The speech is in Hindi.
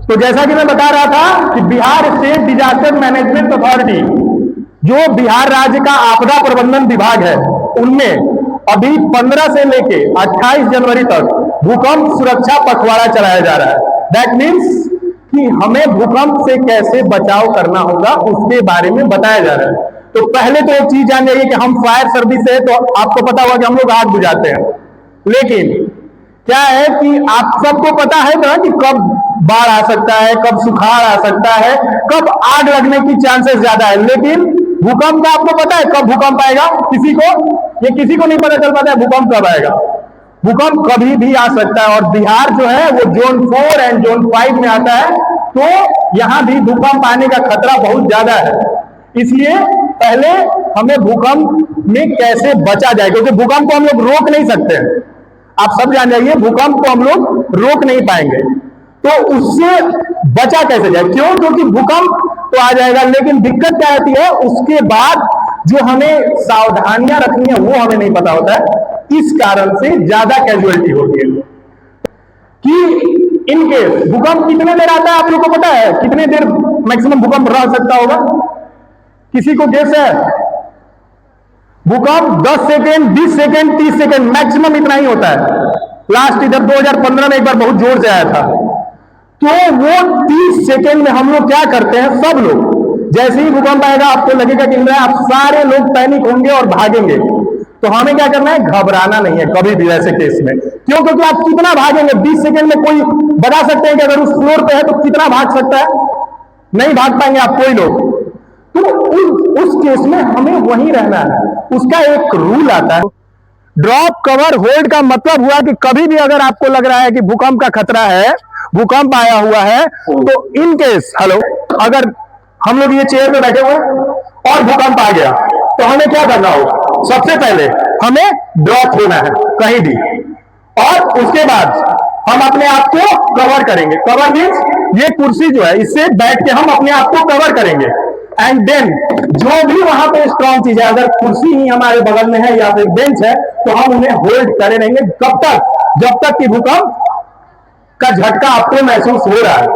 तो जैसा कि मैं बता रहा था कि Bihar state disaster management authority, जो बिहार राज्य का आपदा प्रबंधन विभाग है, उनमें अभी 15 से लेके 28 जनवरी तक भूकंप सुरक्षा पखवाड़ा चलाया जा रहा है। दैट मीन्स कि हमें भूकंप से कैसे बचाव करना होगा उसके बारे में बताया जा रहा है। तो पहले तो एक चीज जान जाइए कि हम फायर सर्विस है, तो आपको पता होगा कि हम लोग आग बुझाते हैं, लेकिन क्या है कि आप सबको पता है ना कि कब बाढ़ आ सकता है, कब सुखाड़ आ सकता है, कब आग लगने की चांसेस ज्यादा है, लेकिन भूकंप का आपको पता है कब भूकंप आएगा? किसी को नहीं पता चल पाता है भूकंप कब आएगा। भूकंप कभी भी आ सकता है, और बिहार जो है वो जोन 4 एंड जोन 5 में आता है, तो यहां भी भूकंप आने का खतरा बहुत ज्यादा है। इसलिए पहले हमें भूकंप में कैसे बचा जाए, क्योंकि भूकंप को हम लोग रोक नहीं सकते। आप सब जान जाइए भूकंप को हम लोग रोक नहीं पाएंगे, तो उससे बचा कैसे जाए? क्यों? क्योंकि भूकंप तो आ जाएगा, लेकिन दिक्कत क्या आती है उसके बाद जो हमें सावधानियां रखनी है वो हमें नहीं पता होता है। इस कारण से ज्यादा कैजुअलिटी होती है। कि इन केस भूकंप कितने देर आता है आप लोग को पता है? कितने देर मैक्सिमम भूकंप रह सकता होगा? किसी को गेस है? भूकंप 10 सेकेंड, 20 सेकेंड, 30 सेकेंड मैक्सिमम इतना ही होता है। लास्ट इधर 2015 में एक बार बहुत जोर से आया था, तो वो 30 सेकेंड में हम लोग क्या करते हैं, सब लोग जैसे ही भूकंप आएगा आपको लगेगा कि आप सारे लोग पैनिक होंगे और भागेंगे। तो हमें क्या करना है? घबराना नहीं है कभी भी ऐसे केस में। क्यों? क्योंकि आप कितना भागेंगे? 20 सेकेंड में कोई बता सकते हैं कि अगर उस फ्लोर पे है तो कितना भाग सकता है? नहीं भाग पाएंगे आप कोई लोग। तो उस केस में हमें वहीं रहना है। उसका एक रूल आता है, ड्रॉप कवर होल्ड का मतलब हुआ कि कभी भी अगर आपको लग रहा है कि भूकंप का खतरा है, भूकंप आया हुआ है, तो इन केस अगर हम लोग ये चेयर पे बैठे हुए और भूकंप आ गया तो हमें क्या करना होगा? सबसे पहले हमें ड्रॉप होना है कहीं भी, और उसके बाद हम अपने आप को कवर करेंगे। कवर मीन्स ये कुर्सी जो है इससे बैठ के हम अपने आप को कवर करेंगे। एंड देन जो भी वहां पे स्ट्रॉन्ग चीज है, अगर कुर्सी ही हमारे बगल में है या फिर बेंच है, तो हम उन्हें होल्ड करे रहेंगे कब तक? जब तक कि भूकंप का झटका आपको महसूस हो रहा है।